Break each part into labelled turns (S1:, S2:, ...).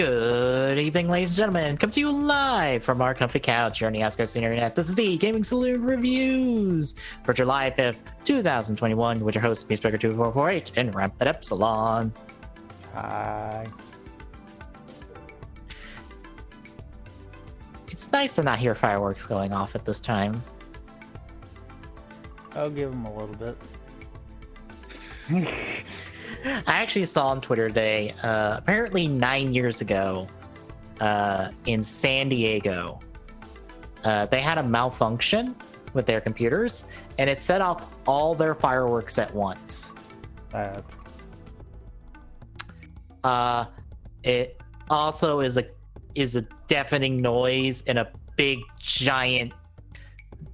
S1: Good evening, ladies and gentlemen. Come to you live from our comfy couch here on the Oscars Internet. This is the Gaming Saloon Reviews for July 5th, 2021, with your host, Peacebreaker2448 and Ramp It Up Salon.
S2: Hi.
S1: It's nice to not hear fireworks going off at this time.
S2: I'll give them a little bit.
S1: I actually saw on Twitter today, apparently 9 years ago, in San Diego, they had a malfunction with their computers, and it set off all their fireworks at once.
S2: That's...
S1: It also is a deafening noise and a big, giant,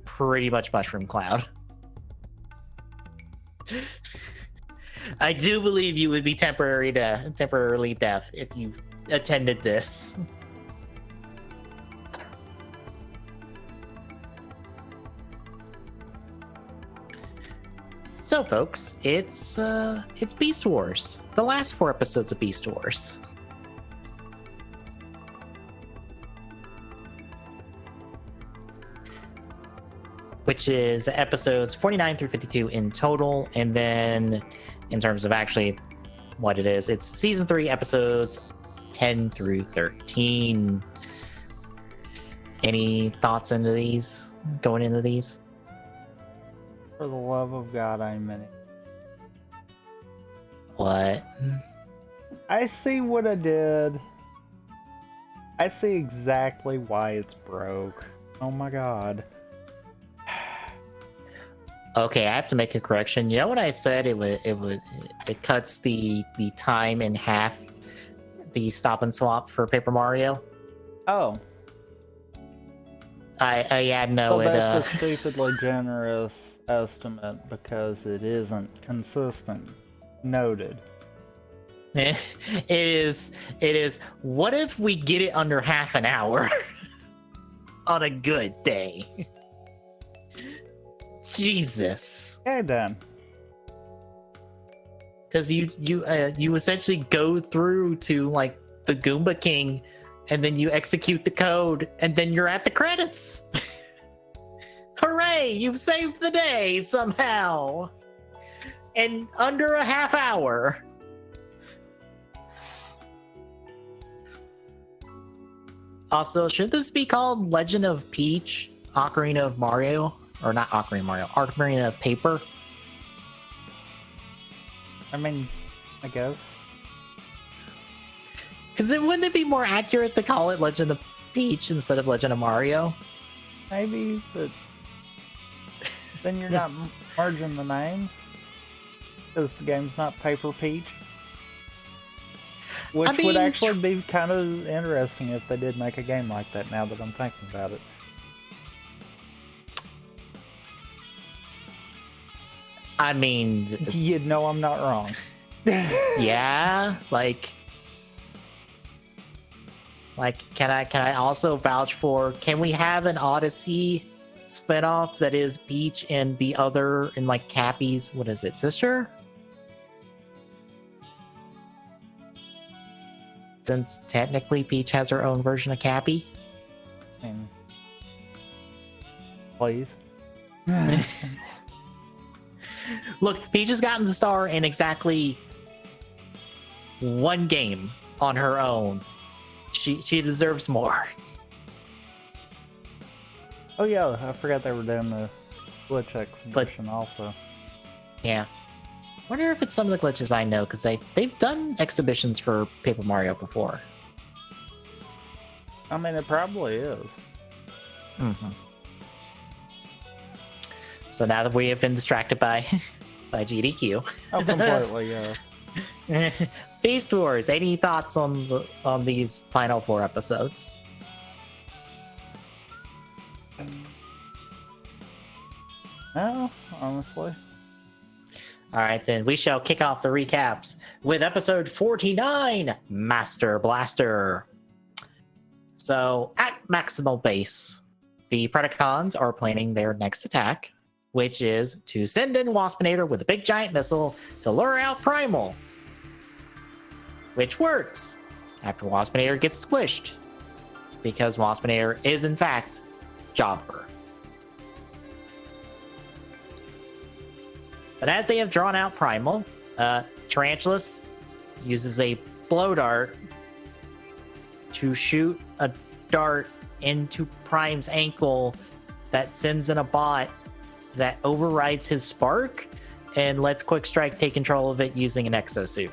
S1: pretty much mushroom cloud. I do believe you would be temporarily deaf if you attended this. So, folks, it's Beast Wars. The last 4 episodes of Beast Wars. Which is episodes 49 through 52 in total, and then in terms of actually what it is, it's season 3 episodes 10 through 13. Any thoughts into these, going into these?
S2: For the love of God, I'm in it.
S1: What?
S2: I see what I did. I see exactly why it's broke. Oh my God.
S1: Okay, I have to make a correction. You know what I said? It cuts the time in half, the stop and swap for Paper Mario.
S2: Oh.
S1: No.
S2: So that's a stupidly generous estimate because it isn't consistent. Noted.
S1: It is. What if we get it under half an hour on a good day? Jesus.
S2: Okay then.
S1: Because you essentially go through to like the Goomba King, and then you execute the code, and then you're at the credits. Hooray! You've saved the day somehow, in under a half hour. Also, should this be called Legend of Peach, Ocarina of Mario? Or not Ocarina of Mario, Ocarina of Paper?
S2: I mean, I guess.
S1: Because wouldn't it be more accurate to call it Legend of Peach instead of Legend of Mario?
S2: Maybe, but then you're not merging the names. Because the game's not Paper Peach. Which would actually be kind of interesting if they did make a game like that, now that I'm thinking about it.
S1: I mean,
S2: you know I'm not wrong.
S1: Yeah, like can I also vouch for, can we have an Odyssey spinoff that is Peach and the other, and like Cappy's, what is it, sister? Since technically Peach has her own version of Cappy.
S2: And please.
S1: Look, Peach has gotten the star in exactly one game on her own. She deserves more.
S2: Oh yeah, I forgot they were doing the glitch exhibition also.
S1: Yeah. Wonder if it's some of the glitches I know, because they've done exhibitions for Paper Mario before.
S2: I mean, it probably is.
S1: Mm-hmm. So now that we have been distracted by GDQ.
S2: Oh, completely, yes.
S1: Beast Wars, any thoughts on these final 4 episodes?
S2: No, honestly.
S1: Alright then, we shall kick off the recaps with episode 49, Master Blaster. So, at Maximal Base, the Predacons are planning their next attack, which is to send in Waspinator with a big giant missile to lure out Primal. Which works. after Waspinator gets squished, because Waspinator is in fact Jobber. But as they have drawn out Primal, Tarantulas uses a blow dart to shoot a dart into Prime's ankle that sends in a bot that overrides his spark and lets Quick Strike take control of it using an exosuit.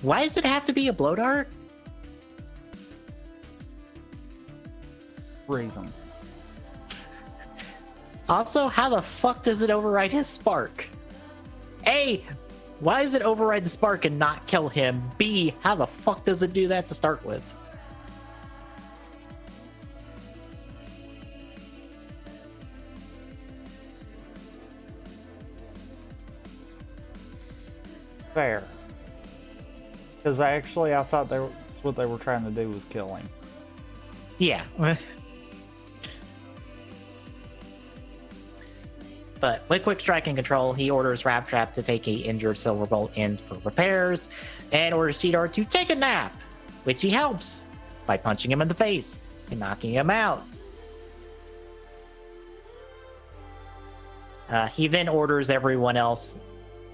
S1: Why does it have to be a blow dart?
S2: Reason.
S1: Also, how the fuck does it override his spark? A, why does it override the spark and not kill him? B, how the fuck does it do that to start with?
S2: Fair. Because I thought that's what they were trying to do was kill him.
S1: Yeah. But with Quick Strike and Control, he orders Raptrap to take a injured Silverbolt in for repairs, and orders Cheetor to take a nap, which he helps by punching him in the face and knocking him out. He then orders everyone else,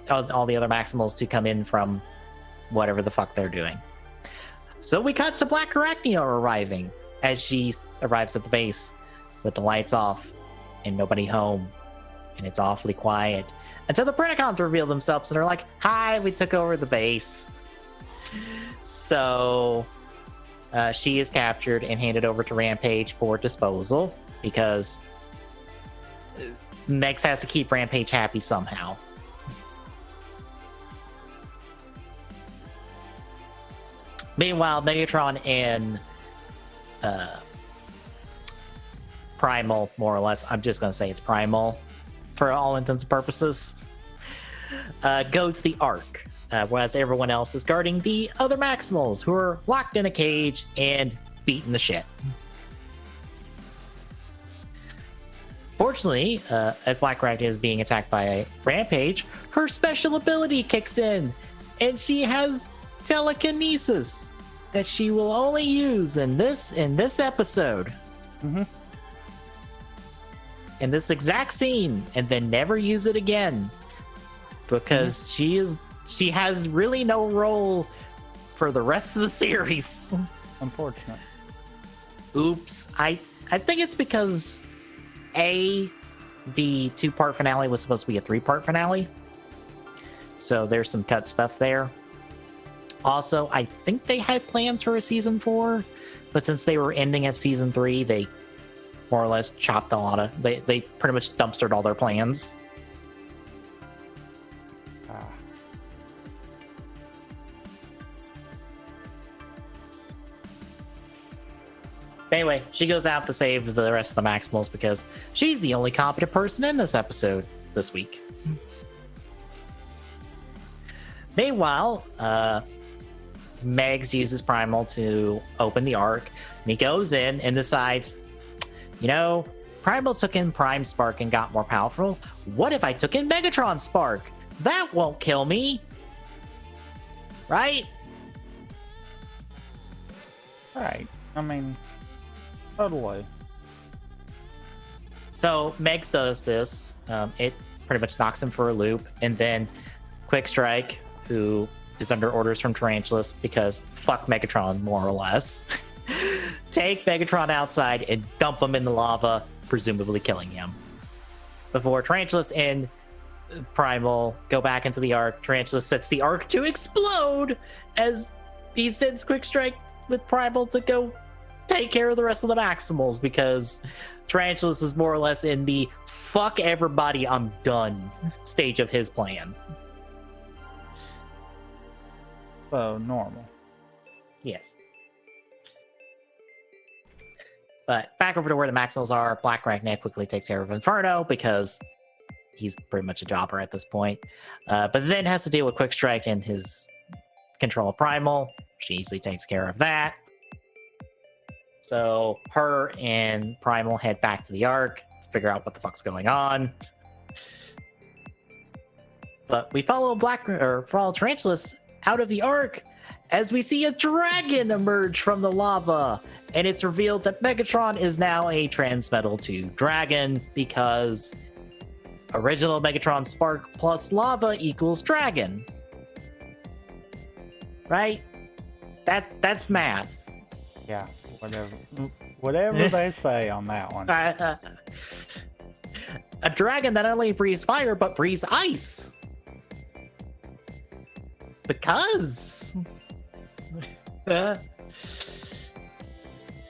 S1: all the other Maximals, to come in from whatever the fuck they're doing. So we cut to Black Arachnia arriving as she arrives at the base with the lights off and nobody home. And it's awfully quiet until the Predacons reveal themselves and are like, "Hi, we took over the base." So she is captured and handed over to Rampage for disposal because Megs has to keep Rampage happy somehow. Meanwhile, Megatron and Primal, more or less, I'm just going to say it's Primal for all intents and purposes, go to the Ark, whereas everyone else is guarding the other Maximals who are locked in a cage and beating the shit. Fortunately, as Black Arachnia is being attacked by a Rampage, her special ability kicks in, and she has telekinesis that she will only use in this episode.
S2: Mm-hmm.
S1: In this exact scene, and then never use it again, because she has really no role for the rest of the series.
S2: Unfortunate.
S1: Oops. I think it's because the 2-part finale was supposed to be a 3-part finale, so there's some cut stuff there. Also, I think they had plans for a season 4, but since they were ending at season 3, they more or less chopped a lot of... They pretty much dumpstered all their plans. Anyway, she goes out to save the rest of the Maximals because she's the only competent person in this episode this week. Meanwhile, Megs uses Primal to open the Ark, and he goes in and decides, Primal took in Prime Spark and got more powerful. What if I took in Megatron Spark? That won't kill me. Right?
S2: Right. I mean, totally.
S1: So Megs does this. It pretty much knocks him for a loop. And then Quick Strike, who is under orders from Tarantulas because fuck Megatron, more or less, take Megatron outside and dump him in the lava, presumably killing him. Before Tarantulas and Primal go back into the Ark, Tarantulas sets the Ark to explode as he sends Quick Strike with Primal to go take care of the rest of the Maximals, because Tarantulas is more or less in the fuck everybody, I'm done stage of his plan.
S2: So, normal.
S1: Yes. But back over to where the Maximals are, Black Arachnia quickly takes care of Inferno because he's pretty much a jobber at this point. But then has to deal with Quick Strike and his control of Primal. She easily takes care of that. So her and Primal head back to the Ark to figure out what the fuck's going on. But we follow follow Tarantulas out of the Ark as we see a dragon emerge from the lava. And it's revealed that Megatron is now a Transmetal 2 dragon because original Megatron Spark plus lava equals dragon. Right? That's math.
S2: Yeah, whatever they say on that one.
S1: A dragon that not only breathes fire, but breathes ice. Because.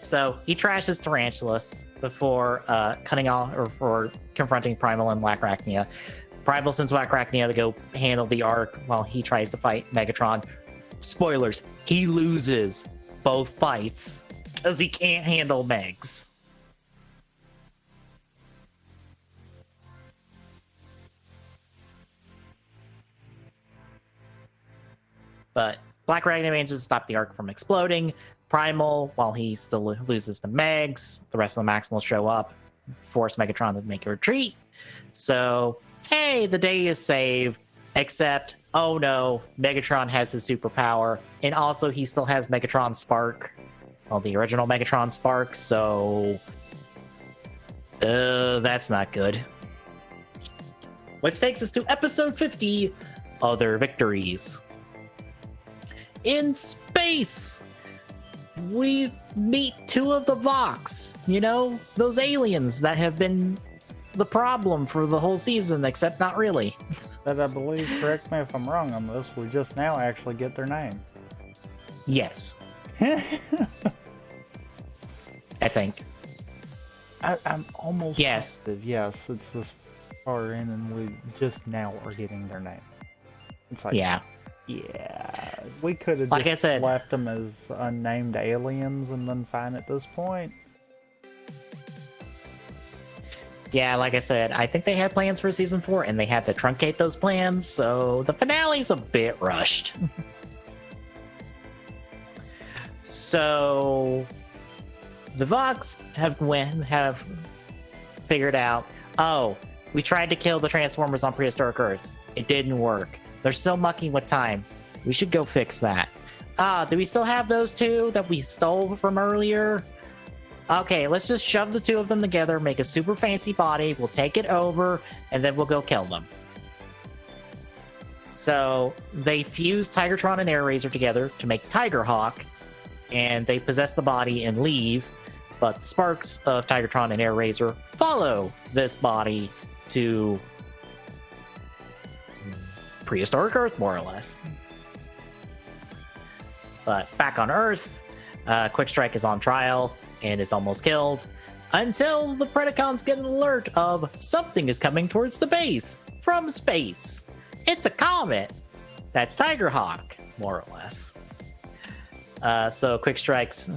S1: So he trashes Tarantulas before cutting off or confronting Primal and Lacrachnia. Primal sends Lacrachnia to go handle the Ark while he tries to fight Megatron. Spoilers, he loses both fights because he can't handle Megs. But Lacrachnia manages to stop the Ark from exploding. Primal, while he still loses the Megs, the rest of the Maximals show up, force Megatron to make a retreat. So, hey, the day is saved, except, oh no, Megatron has his superpower, and also he still has Megatron Spark. Well, the original Megatron Spark, so... that's not good. Which takes us to episode 50, Other Victories. In space! We meet two of the Vox, you know, those aliens that have been the problem for the whole season, except not really.
S2: That I believe, correct me if I'm wrong on this, we just now actually get their name.
S1: Yes. I think.
S2: I'm almost
S1: yes.
S2: positive. Yes, it's this far in and we just now are getting their name. It's like, yeah, we could have just left them as unnamed aliens and been fine at this point.
S1: Yeah, like I said, I think they had plans for season 4 and they had to truncate those plans, so the finale's a bit rushed. So the Vox have figured out, oh, we tried to kill the Transformers on prehistoric Earth. It didn't work. They're still mucking with time. We should go fix that. Do we still have those two that we stole from earlier? Okay, let's just shove the two of them together, make a super fancy body, we'll take it over, and then we'll go kill them. So they fuse Tigertron and Airraiser together to make Tigerhawk, and they possess the body and leave, but sparks of Tigertron and Airraiser follow this body to prehistoric Earth, more or less. But back on Earth, Quick Strike is on trial and is almost killed until the Predacons get an alert of something is coming towards the base from space. It's a comet. That's Tigerhawk, more or less. So Quick Strike's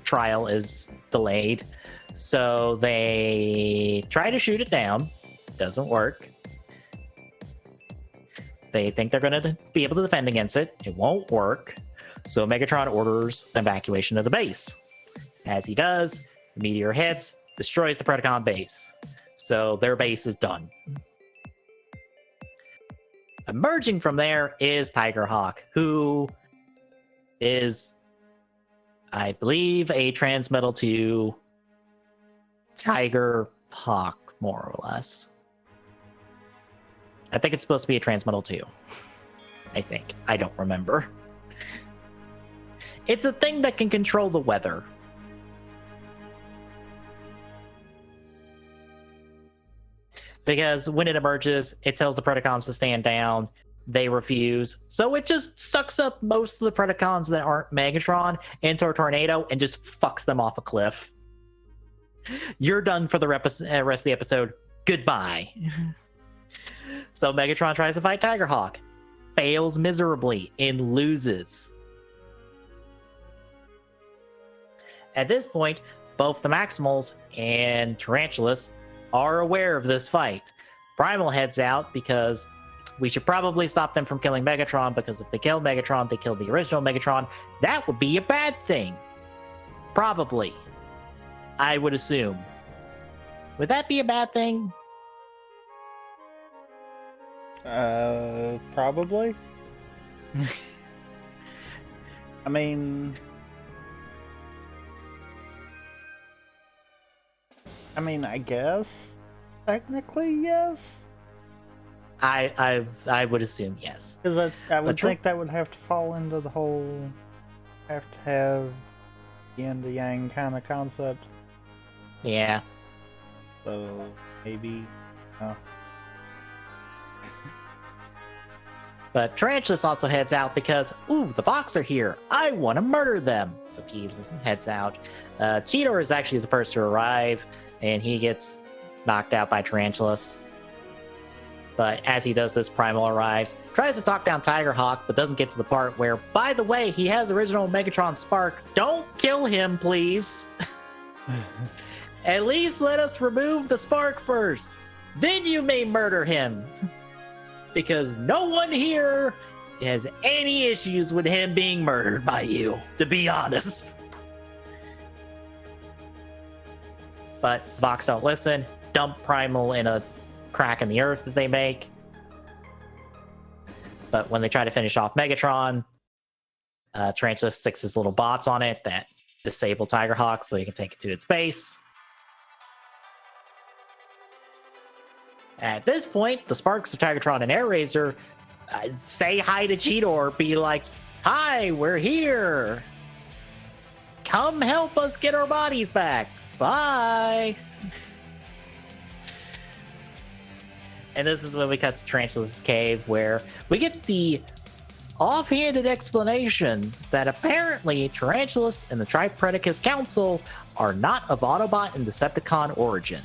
S1: trial is delayed. So they try to shoot it down. Doesn't work. They think they're going to be able to defend against it. It won't work. So Megatron orders an evacuation of the base. As he does, the meteor hits, destroys the Predacon base. So their base is done. Emerging from there is Tigerhawk, who is, I believe, a Transmetal to Tigerhawk, more or less. I think it's supposed to be a Transmetal 2. I think. I don't remember. It's a thing that can control the weather. Because when it emerges, it tells the Predacons to stand down. They refuse. So it just sucks up most of the Predacons that aren't Megatron into a tornado and just fucks them off a cliff. You're done for the rest of the episode. Goodbye. So Megatron tries to fight Tigerhawk. Fails miserably and loses. At this point, both the Maximals and Tarantulas are aware of this fight. Primal heads out because we should probably stop them from killing Megatron, because if they kill Megatron, they kill the original Megatron. That would be a bad thing. Probably. I would assume. Would that be a bad thing?
S2: Probably. I mean, I guess technically yes.
S1: I would assume yes.
S2: Because I would think that would have to fall into the whole have to have yin to yang kind of concept.
S1: Yeah.
S2: So maybe.
S1: But Tarantulas also heads out because, ooh, the Vox are here. I want to murder them. So he heads out. Cheetor is actually the first to arrive, and he gets knocked out by Tarantulas. But as he does this, Primal arrives, tries to talk down Tigerhawk, but doesn't get to the part where, by the way, he has original Megatron Spark. Don't kill him, please. At least let us remove the Spark first. Then you may murder him. Because no one here has any issues with him being murdered by you, to be honest. But Vox don't listen, dump Primal in a crack in the earth that they make. But when they try to finish off Megatron, Tarantula sticks his little bots on it that disable Tigerhawk so he can take it to its base. At this point, the Sparks of Tigertron and Airraiser say hi to Cheetor, be like, hi, we're here. Come help us get our bodies back. Bye. And this is when we cut to Tarantula's cave, where we get the offhanded explanation that apparently Tarantulas and the Tripredacus Council are not of Autobot and Decepticon origin.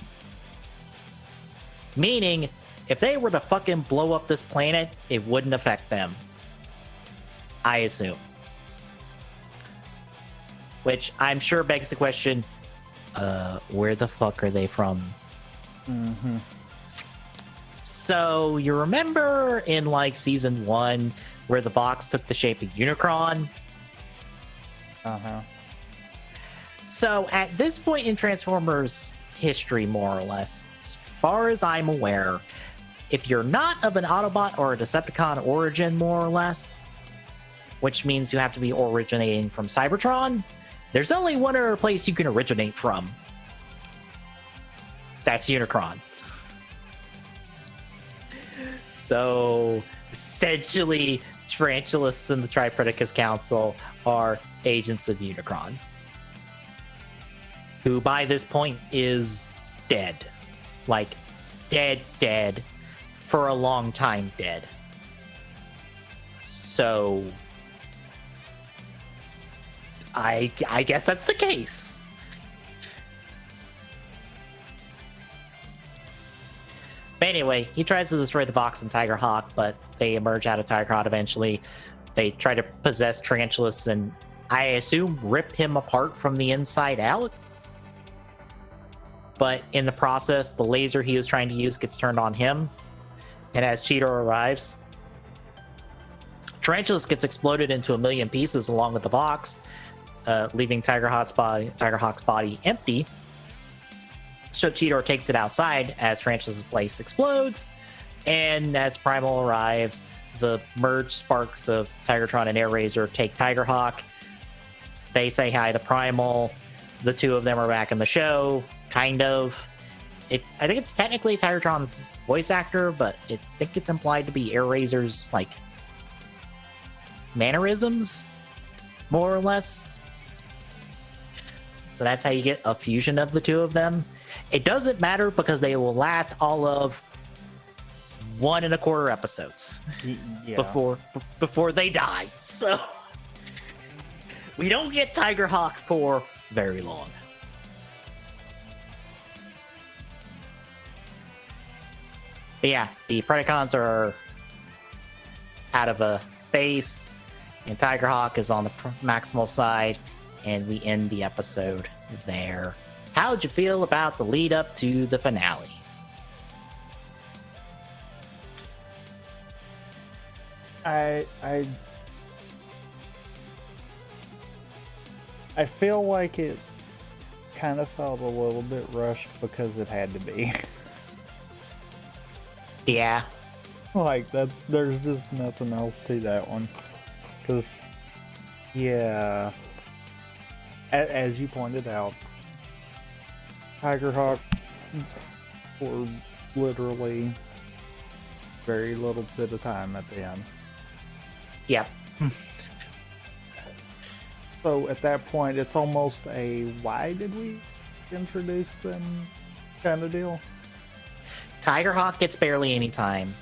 S1: Meaning, if they were to fucking blow up this planet, it wouldn't affect them. I assume. Which I'm sure begs the question, where the fuck are they from?
S2: Mm-hmm.
S1: So, you remember in, like, Season 1, where the box took the shape of Unicron?
S2: Uh-huh.
S1: So, at this point in Transformers history, more or less, as far as I'm aware, if you're not of an Autobot or a Decepticon origin, more or less, which means you have to be originating from Cybertron, there's only one other place you can originate from. That's Unicron. So, essentially, Tarantulas and the Tripredacus Council are agents of Unicron, who by this point is dead. Like, dead. For a long time dead. So, I guess that's the case. But anyway, he tries to destroy the box and Tigerhawk, but they emerge out of Tigerhawk eventually. They try to possess Tarantulas and, I assume, rip him apart from the inside out. But in the process, the laser he was trying to use gets turned on him. And as Cheetor arrives, Tarantulas gets exploded into a million pieces along with the box, leaving Tigerhawk's body empty. So Cheetor takes it outside as Tarantulas' place explodes. And as Primal arrives, the merged sparks of Tigertron and Airraiser take Tigerhawk. They say hi to Primal. The two of them are back in the show, kind of. I think it's technically Tigertron's voice actor, but I think it's implied to be Airraiser's, like, mannerisms, more or less. So that's how you get a fusion of the two of them. It doesn't matter because they will last all of 1.25 episodes before they die. So we don't get Tigerhawk for very long. But yeah, the Predacons are out of a base, and Tigerhawk is on the maximal side, and we end the episode there. How'd you feel about the lead up to the finale?
S2: I feel like it kind of felt a little bit rushed because it had to be.
S1: Yeah.
S2: Like that, there's just nothing else to that one. Because, yeah, as you pointed out, Tigerhawk for literally very little bit of time at the end.
S1: Yep.
S2: So at that point, it's almost a why did we introduce them kind of deal.
S1: Tigerhawk gets barely any time.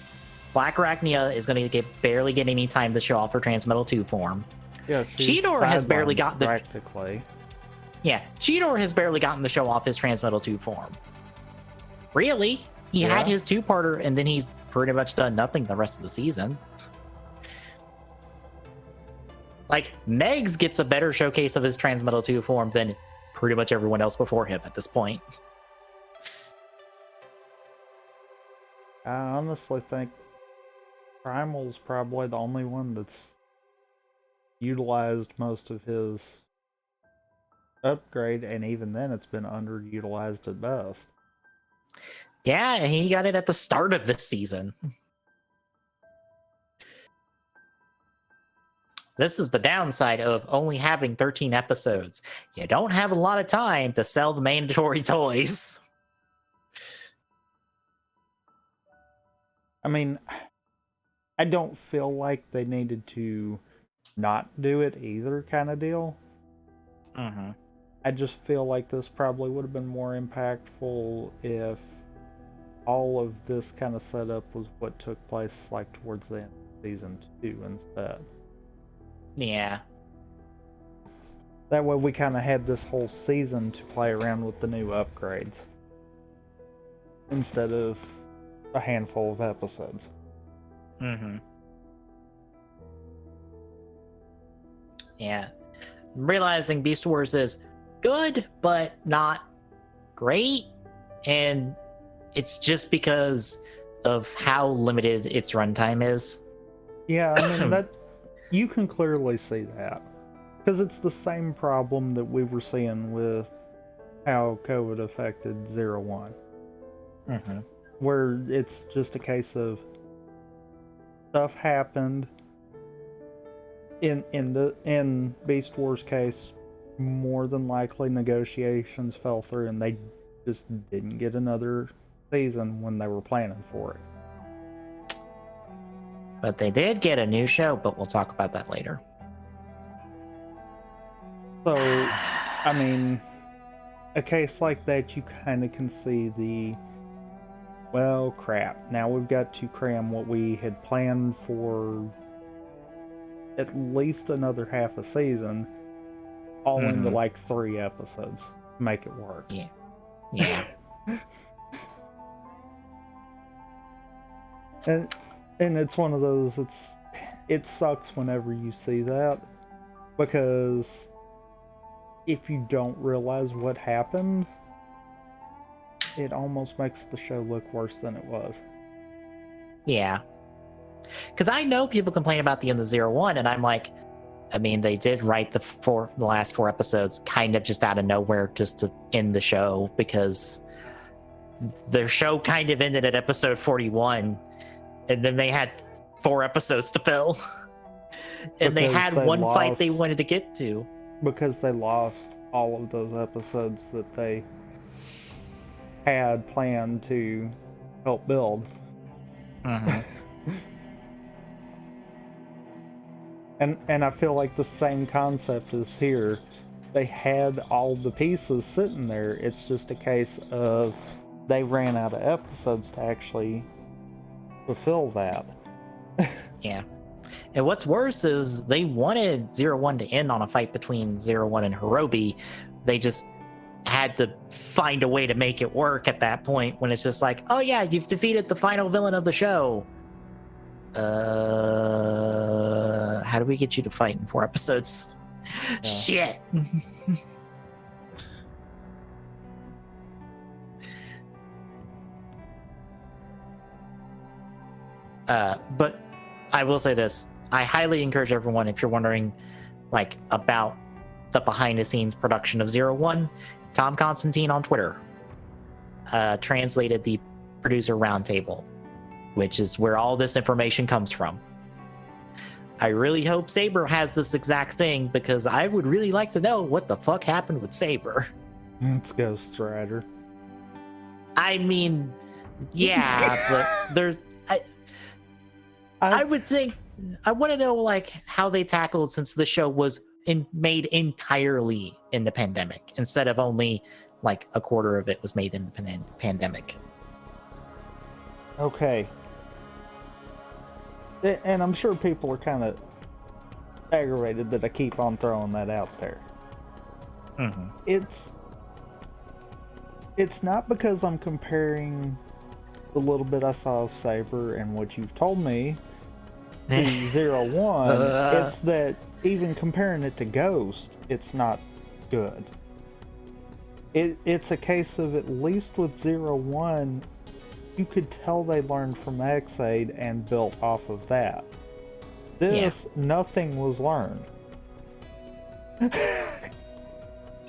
S1: Black Arachnia is going to barely get any time to show off her Transmetal 2 form.
S2: Yeah,
S1: Cheetor has barely gotten
S2: practically.
S1: Yeah, Cheetor has barely gotten to show off his Transmetal 2 form. Really? He had his two-parter, and then he's pretty much done nothing the rest of the season. Like, Megs gets a better showcase of his Transmetal 2 form than pretty much everyone else before him at this point.
S2: I honestly think Primal's probably the only one that's utilized most of his upgrade, and even then it's been underutilized at best.
S1: Yeah, he got it at the start of this season. This is the downside of only having 13 episodes. You don't have a lot of time to sell the mandatory toys.
S2: I mean, I don't feel like they needed to not do it either, kind of deal.
S1: Mm-hmm.
S2: I just feel like this probably would have been more impactful if all of this kind of setup was what took place like towards the end of season 2 instead.
S1: Yeah.
S2: That way we kind of had this whole season to play around with the new upgrades instead of a handful of episodes.
S1: Mm-hmm. Yeah. Realizing Beast Wars is good, but not great. And it's just because of how limited its runtime is.
S2: Yeah, I mean, that you can clearly see that. Because it's the same problem that we were seeing with how COVID affected 01.
S1: Mm-hmm.
S2: Where it's just a case of stuff happened. In Beast Wars case, more than likely negotiations fell through and they just didn't get another season when they were planning for it.
S1: But they did get a new show, but we'll talk about that later.
S2: So, I mean, a case like that, you kind of can see the, well, crap. Now we've got to cram what we had planned for at least another half a season all into like 3 episodes to make it work.
S1: Yeah. Yeah.
S2: And it's one of those, it sucks whenever you see that, because if you don't realize what happened, it almost makes the show look worse than it was.
S1: Yeah. Because I know people complain about the end of 01, and I'm like, I mean, they did write the last 4 episodes kind of just out of nowhere just to end the show, because their show kind of ended at episode 41, and then they had 4 episodes to fill. And they had one fight they wanted to get to.
S2: Because they lost all of those episodes that they had planned to help build.
S1: Mm-hmm.
S2: And I feel like the same concept is here. They had all the pieces sitting there. It's just a case of they ran out of episodes to actually fulfill that.
S1: Yeah. And what's worse is they wanted 01 to end on a fight between 01 and Hirobi. They just had to find a way to make it work at that point, when it's just like, oh yeah, you've defeated the final villain of the show. How do we get you to fight in 4 episodes? Yeah. Shit. But I will say this. I highly encourage everyone, if you're wondering like about the behind the scenes production of 01, Tom Constantine on Twitter translated the producer roundtable. which is where all this information comes from. I really hope Saber has this exact thing, because I would really like to know what the fuck happened with Saber.
S2: It's Ghost Rider.
S1: I mean, yeah, but there's... I would think... I want to know, like, how they tackled, since the show was made entirely in the pandemic, instead of only, like, a quarter of it was made in the pandemic.
S2: Okay. And I'm sure people are kind of aggravated that I keep on throwing that out there.
S1: Mm-hmm.
S2: It's not because I'm comparing the little bit I saw of Saber and what you've told me to 0-1. It's that even comparing it to Ghost, it's not good. It's a case of, at least with 0-1, you could tell they learned from X-Aid and built off of that. This, nothing was learned.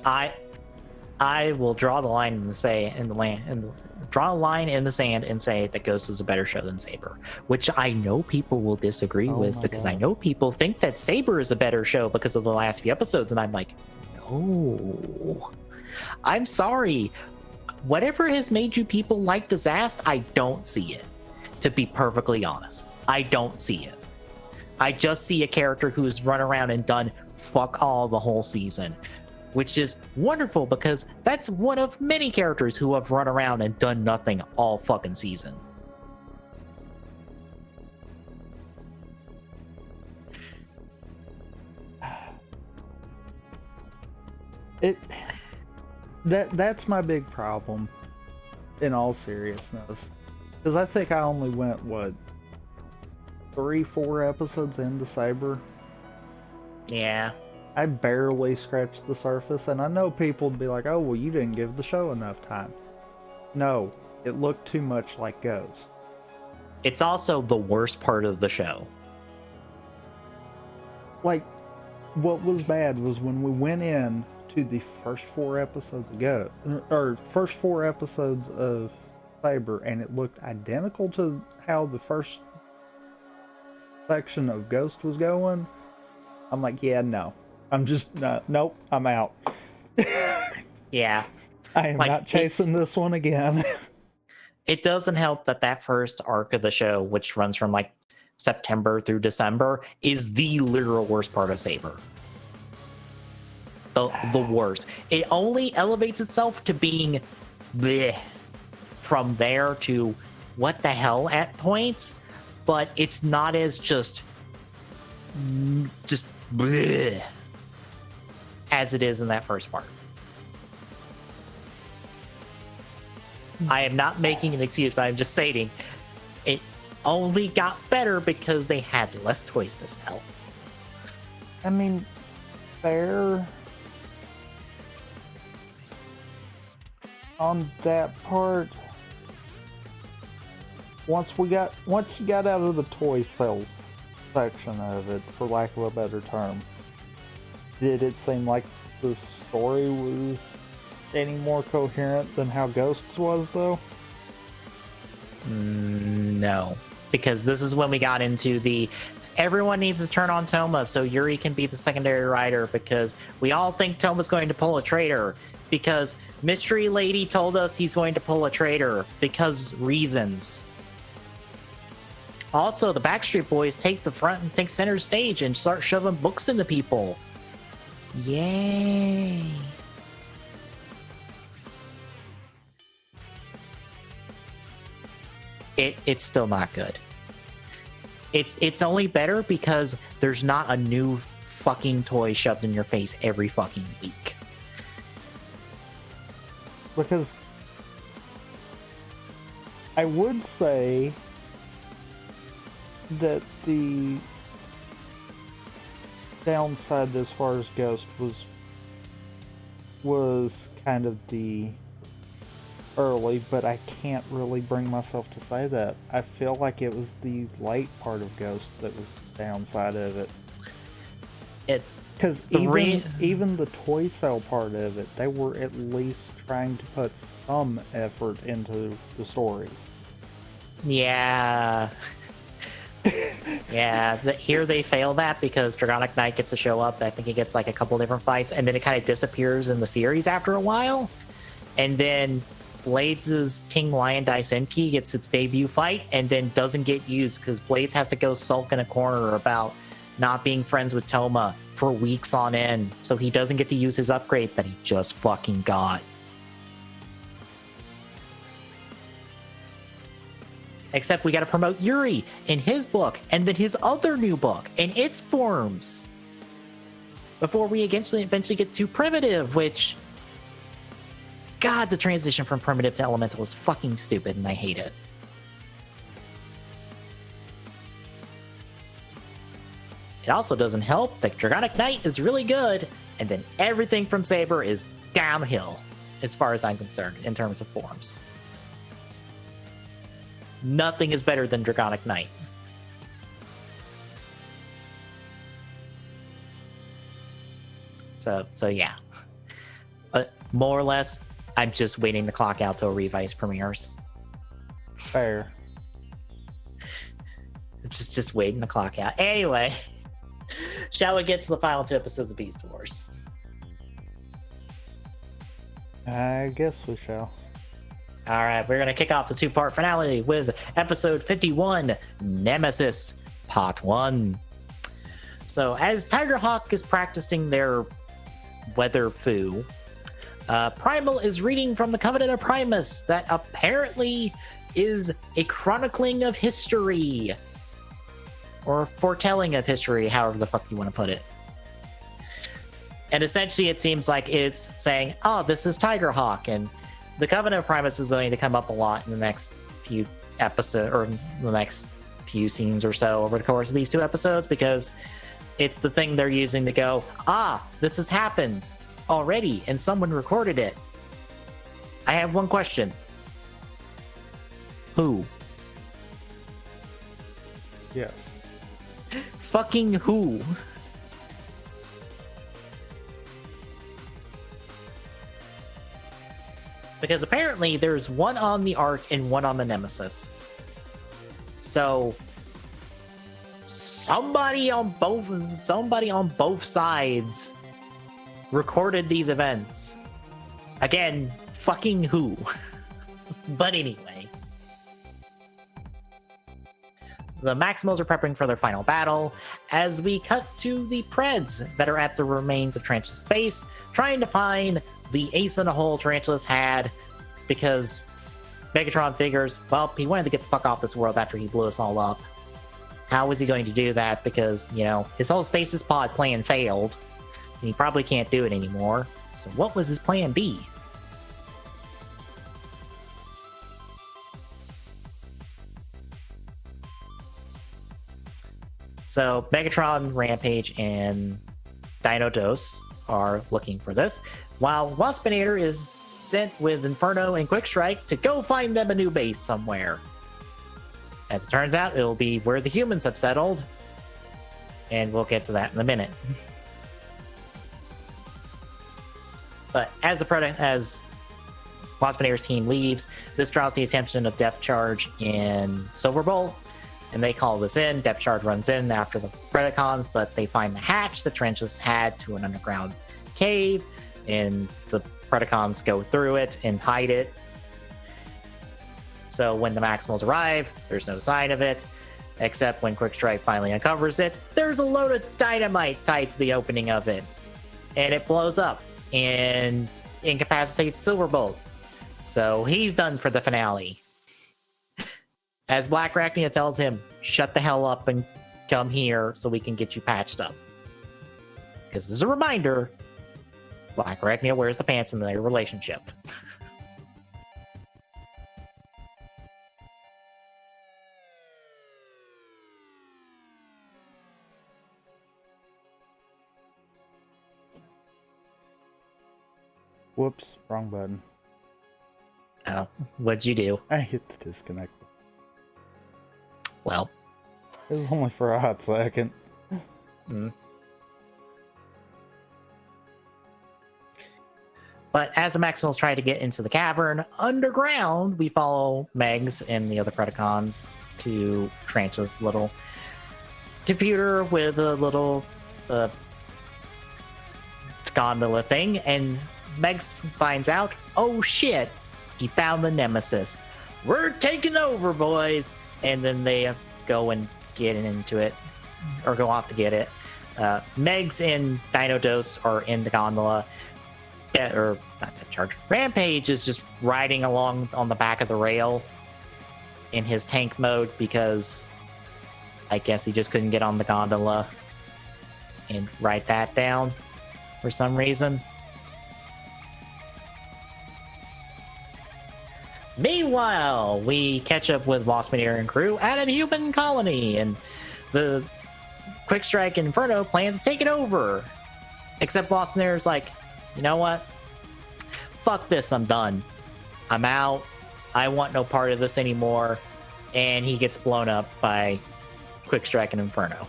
S1: I will draw the line in the sand and say that Ghost is a better show than Saber, which I know people will disagree with, because I know people think that Saber is a better show because of the last few episodes, and I'm like, no. I'm sorry. Whatever has made you people like Disaster, I don't see it. To be perfectly honest, I don't see it. I just see a character who's run around and done fuck all the whole season, which is wonderful, because that's one of many characters who have run around and done nothing all fucking season.
S2: That's my big problem, in all seriousness, because I think I only went 3-4 episodes into Saber.
S1: Yeah,
S2: I barely scratched the surface, and I know people would be like, oh, well, you didn't give the show enough time. No, it looked too much like Ghost.
S1: It's also the worst part of the show.
S2: Like, what was bad was when we went in to the first 4 episodes of Saber, and it looked identical to how the first section of Ghost was going. I'm like, yeah, no. I'm just, nope, I'm out.
S1: Yeah.
S2: I am not chasing this one again.
S1: It doesn't help that first arc of the show, which runs from like September through December, is the literal worst part of Saber. The worst. It only elevates itself to being bleh from there to what the hell at points, but it's not as just bleh as it is in that first part. I am not making an excuse. I'm just stating it only got better because they had less toys to sell.
S2: I mean, fair on that part. Once you got out of the toy sales section of it, for lack of a better term, did it seem like the story was any more coherent than how Ghosts was, though?
S1: No, because this is when we got into everyone needs to turn on Toma so Yuri can be the secondary rider, because we all think Toma's going to pull a traitor, because Mystery Lady told us he's going to pull a traitor, because reasons. Also, the Backstreet Boys take the front and take center stage and start shoving books into people. Yay. It's still not good. It's only better because there's not a new fucking toy shoved in your face every fucking week.
S2: Because I would say that the downside as far as Ghost was kind of the early, but I can't really bring myself to say that. I feel like it was the late part of Ghost that was the downside of it. Because even the toy sale part of it, they were at least trying to put some effort into the stories.
S1: Yeah. Yeah, here they fail that because Dragonic Knight gets to show up. I think he gets like a couple different fights, and then it kind of disappears in the series after a while. And then Blades' King Lion Daisenki gets its debut fight and then doesn't get used because Blades has to go sulk in a corner about not being friends with Toma for weeks on end. So he doesn't get to use his upgrade that he just fucking got. Except we got to promote Yuri in his book and then his other new book in its forms before we eventually get to Primitive, which, God, the transition from Primitive to Elemental is fucking stupid and I hate it. It also doesn't help that Dragonic Knight is really good and then everything from Saber is downhill as far as I'm concerned in terms of forms. Nothing is better than Dragonic Knight. So yeah. More or less, I'm just waiting the clock out till Revice premieres.
S2: Fair.
S1: Just waiting the clock out. Anyway, shall we get to the final 2 episodes of Beast Wars?
S2: I guess we shall.
S1: All right, we're going to kick off the 2-part finale with episode 51, Nemesis, Part 1. So, as Tigerhawk is practicing their weather foo, Primal is reading from the Covenant of Primus that apparently is a chronicling of history. Or foretelling of history, however the fuck you want to put it. And essentially, it seems like it's saying, oh, this is Tigerhawk, and the Covenant of Primus is going to come up a lot in the next few episodes, or the next few scenes or so over the course of these 2 episodes, because it's the thing they're using to go, this has happened already, and someone recorded it. I have one question. Who?
S2: Yes.
S1: Fucking who? Because apparently there's one on the Ark and one on the Nemesis. So somebody on both sides recorded these events. Again, fucking who? But anyway. The Maximals are prepping for their final battle as we cut to the Preds that are at the remains of Tarantula's base, trying to find the ace in the hole Tarantulas had, because Megatron figures, well, he wanted to get the fuck off this world after he blew us all up. How was he going to do that? Because, his whole stasis pod plan failed, and he probably can't do it anymore. So what was his plan B? So Megatron, Rampage, and Dino Dose are looking for this, while Waspinator is sent with Inferno and Quick Strike to go find them a new base somewhere. As it turns out, it'll be where the humans have settled, and we'll get to that in a minute. But as Waspinator's team leaves, this draws the attention of Depth Charge in Silverbolt, and they call this in. Depth Charge runs in after the Predacons, but they find the hatch the Trenches had to an underground cave, and the Predacons go through it and hide it. So when the Maximals arrive, there's no sign of it, except when Quick Strike finally uncovers it, there's a load of dynamite tied to the opening of it, and it blows up and incapacitates Silverbolt. So he's done for the finale. As Black Arachnia tells him, shut the hell up and come here so we can get you patched up. Because as a reminder, Black Arachnia wears the pants in their relationship.
S2: Whoops, wrong button.
S1: Oh, what'd you do?
S2: I hit the disconnect.
S1: Well,
S2: it was only for a hot second.
S1: But as the Maximals try to get into the cavern underground, we follow Megs and the other Predacons to Trancha's little computer with a little gondola thing, and Megs finds out, oh shit, he found the Nemesis. We're taking over, boys! And then they go and get into it, or go off to get it. Megs and Dino-Dose are in the gondola. Or not that charge. Rampage is just riding along on the back of the rail in his tank mode because I guess he just couldn't get on the gondola and write that down for some reason. Meanwhile, we catch up with Lost Meteor and crew at a human colony, and the Quick Strike and Inferno plan to take it over. Except Lost Meteor is like, you know what? Fuck this, I'm done. I'm out. I want no part of this anymore. And he gets blown up by Quick Strike and Inferno.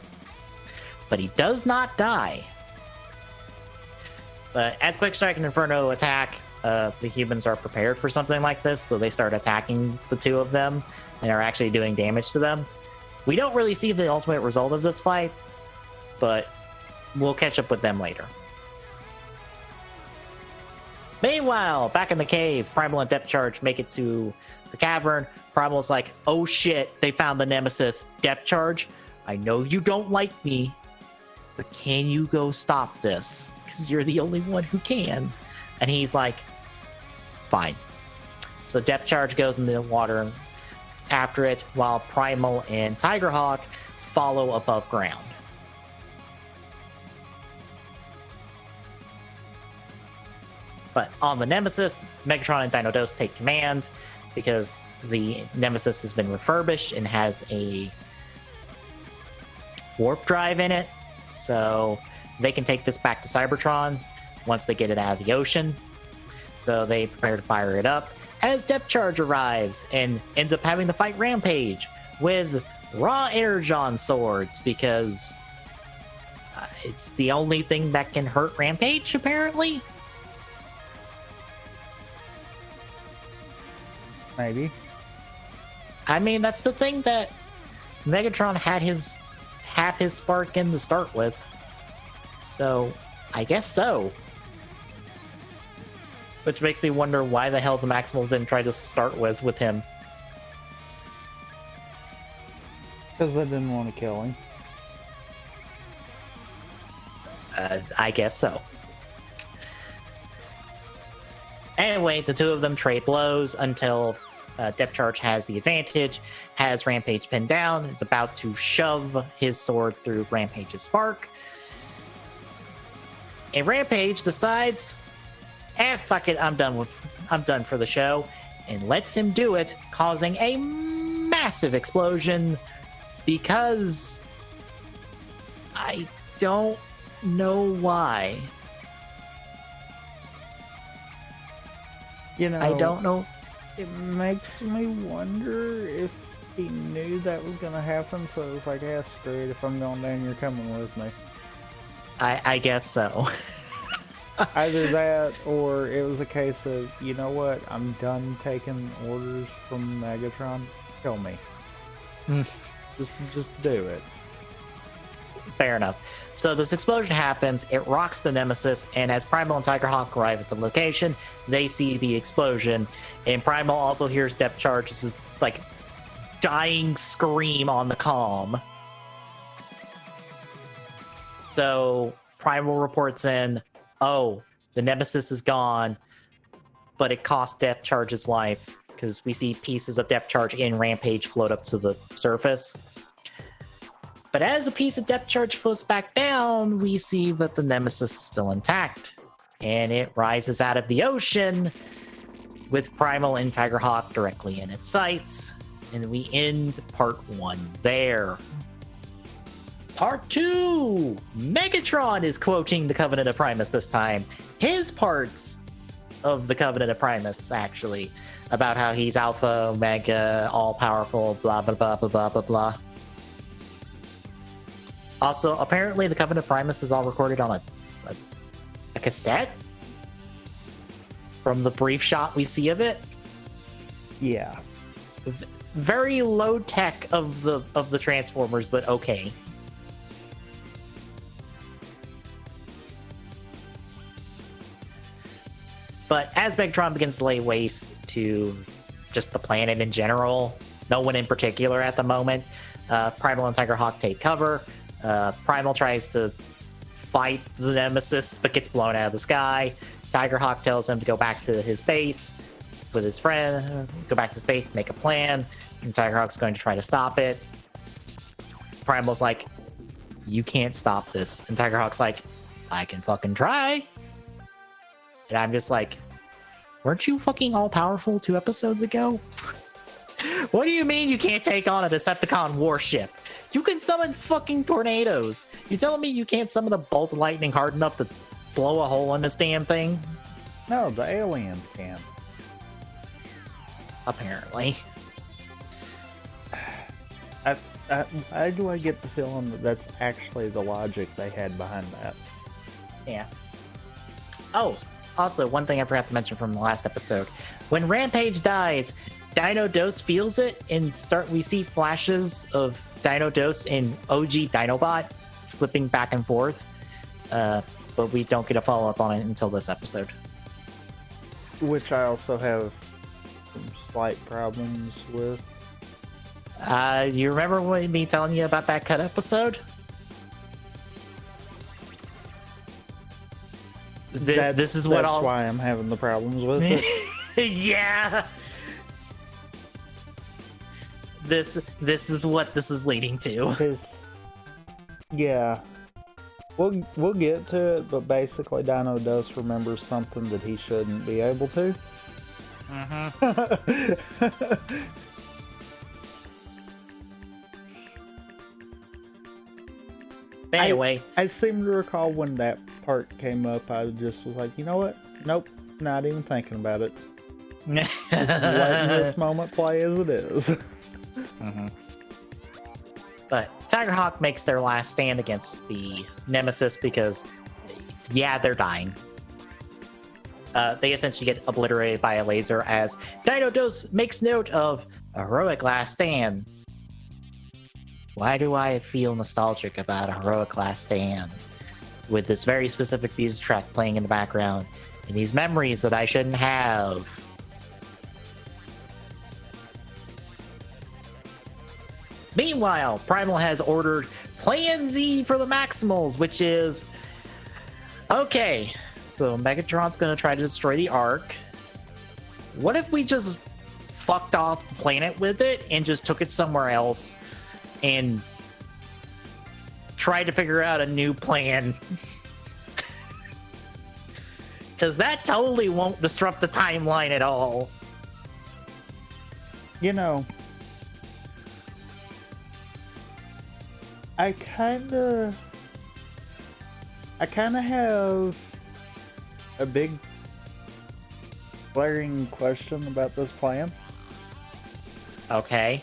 S1: But he does not die. But as Quick Strike and Inferno attack, the humans are prepared for something like this, so they start attacking the two of them and are actually doing damage to them. We don't really see the ultimate result of this fight, but we'll catch up with them later. Meanwhile, back in the cave, Primal and Depth Charge make it to the cavern. Primal's like, oh shit, they found the Nemesis. Depth Charge, I know you don't like me, but can you go stop this? Because you're the only one who can. And he's like, fine. So Depth Charge goes in the water after it, while Primal and Tigerhawk follow above ground. But on the Nemesis, Megatron and Dino-Dose take command because the Nemesis has been refurbished and has a warp drive in it. So they can take this back to Cybertron once they get it out of the ocean. So they prepare to fire it up as Depth Charge arrives and ends up having to fight Rampage with raw energon swords because it's the only thing that can hurt Rampage, apparently.
S2: Maybe.
S1: I mean, that's the thing that Megatron had half his spark in to start with. So, I guess so. Which makes me wonder why the hell the Maximals didn't try to start with him.
S2: Because they didn't want to kill him.
S1: I guess so. Anyway, the two of them trade blows until Depth Charge has the advantage, has Rampage pinned down, is about to shove his sword through Rampage's spark. And Rampage decides, fuck it, I'm done for the show, and lets him do it, causing a massive explosion because I don't know why.
S2: You know,
S1: I don't know.
S2: It makes me wonder if he knew that was going to happen, so it was like, yeah, screw it, if I'm going down, you're coming with me.
S1: I guess so.
S2: Either that, or it was a case of, you know what, I'm done taking orders from Megatron, kill me. just do it.
S1: Fair enough. So this explosion happens, it rocks the Nemesis, and as Primal and Tigerhawk arrive at the location, they see the explosion, and Primal also hears Depth Charge's like dying scream on the comm. So Primal reports in, oh, the Nemesis is gone, but it cost Depth Charge's life, because we see pieces of Depth Charge in Rampage float up to the surface. But as a piece of Depth Charge floats back down, we see that the Nemesis is still intact. And it rises out of the ocean with Primal and Tigerhawk directly in its sights. And we end part 1 there. Part 2! Megatron is quoting the Covenant of Primus this time. His parts of the Covenant of Primus, actually. About how he's Alpha, Omega, all-powerful, blah, blah, blah, blah, blah, blah, blah. Also, apparently the Covenant of Primus is all recorded on a cassette? from the brief shot we see of it.
S2: Yeah.
S1: Very low tech of the Transformers, but okay. But as Megatron begins to lay waste to just the planet in general, no one in particular at the moment, Primal and Tigerhawk take cover. Primal tries to fight the Nemesis, but gets blown out of the sky. Tigerhawk tells him to go back to his base with his friend, go back to space, make a plan, and Tigerhawk's going to try to stop it. Primal's like, you can't stop this. And Tigerhawk's like, I can fucking try. And I'm just like, weren't you fucking all-powerful 2 episodes ago? What do you mean you can't take on a Decepticon warship? You can summon fucking tornadoes. You telling me you can't summon a bolt of lightning hard enough to blow a hole in this damn thing?
S2: No, the aliens can.
S1: Apparently.
S2: Why do I get the feeling that that's actually the logic they had behind that?
S1: Yeah. Oh, also, one thing I forgot to mention from the last episode. When Rampage dies, Dino Dose feels it, and we see flashes of Dino Dose in OG Dinobot flipping back and forth. But we don't get a follow-up on it until this episode.
S2: Which I also have some slight problems with.
S1: You remember me telling you about that cut episode? This is what
S2: that's why I'm having the problems with it.
S1: Yeah. This is what this is leading to.
S2: Yeah. We'll get to it, but basically Dino Dose remembers something that he shouldn't be able to.
S1: Anyway,
S2: I seem to recall when that part came up, I just was like, you know what? Nope, not even thinking about it. Just letting this moment play as it is.
S1: But Tigerhawk makes their last stand against the Nemesis because, yeah, they're dying. They essentially get obliterated by a laser as Dino Dose makes note of a heroic last stand. Why do I feel nostalgic about a heroic last stand? With this very specific music track playing in the background, and these memories that I shouldn't have. Meanwhile, Primal has ordered Plan Z for the Maximals, which is... Okay, so Megatron's gonna try to destroy the Ark. What if we just fucked off the planet with it and just took it somewhere else and tried to figure out a new plan? Because that totally won't disrupt the timeline at all.
S2: You know, I kind of have a big glaring question about this plan.
S1: Okay.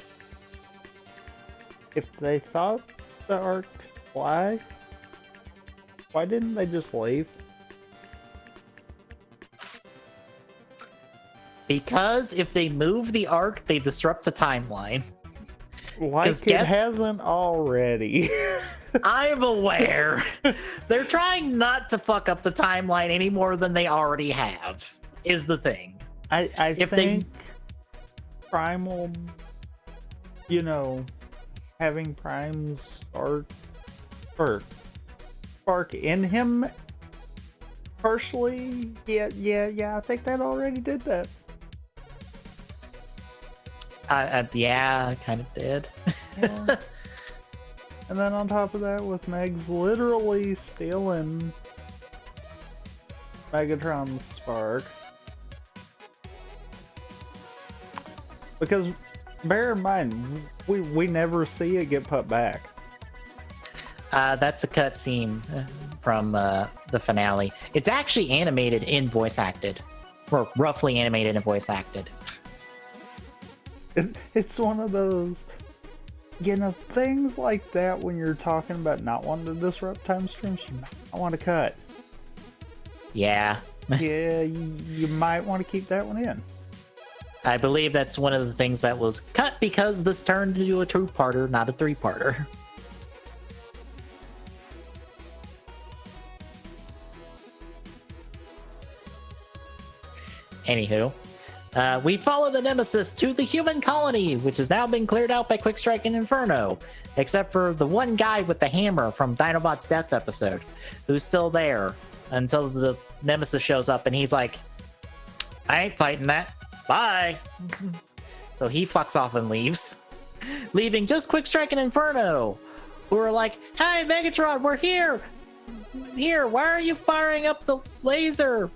S2: If they thought the Ark could fly, why didn't they just leave?
S1: Because if they move the Ark, they disrupt the timeline.
S2: Like it hasn't already.
S1: I'm aware. They're trying not to fuck up the timeline any more than they already have, is the thing.
S2: I think Primal, you know, having Prime's spark in him partially, yeah, I think that already did that.
S1: Yeah, I kind of did.
S2: Yeah. And then on top of that, with Meg's literally stealing Megatron's spark. Because, bear in mind, we never see it get put back.
S1: That's a cutscene from the finale. It's actually animated and voice acted. Or roughly animated and voice acted.
S2: It's one of those, you know, things like that when you're talking about not wanting to disrupt time streams, you might not want to cut.
S1: Yeah.
S2: Yeah, you might want to keep that one in.
S1: I believe that's one of the things that was cut because this turned into a two-parter, not a three-parter. Anywho, we follow the Nemesis to the human colony, which has now been cleared out by Quickstrike and Inferno, except for the one guy with the hammer from Dinobot's Death episode, who's still there until the Nemesis shows up and he's like, I ain't fighting that. Bye. So he fucks off and leaves, leaving just Quickstrike and Inferno, who are like, hey, Megatron, we're here. Why are you firing up the laser?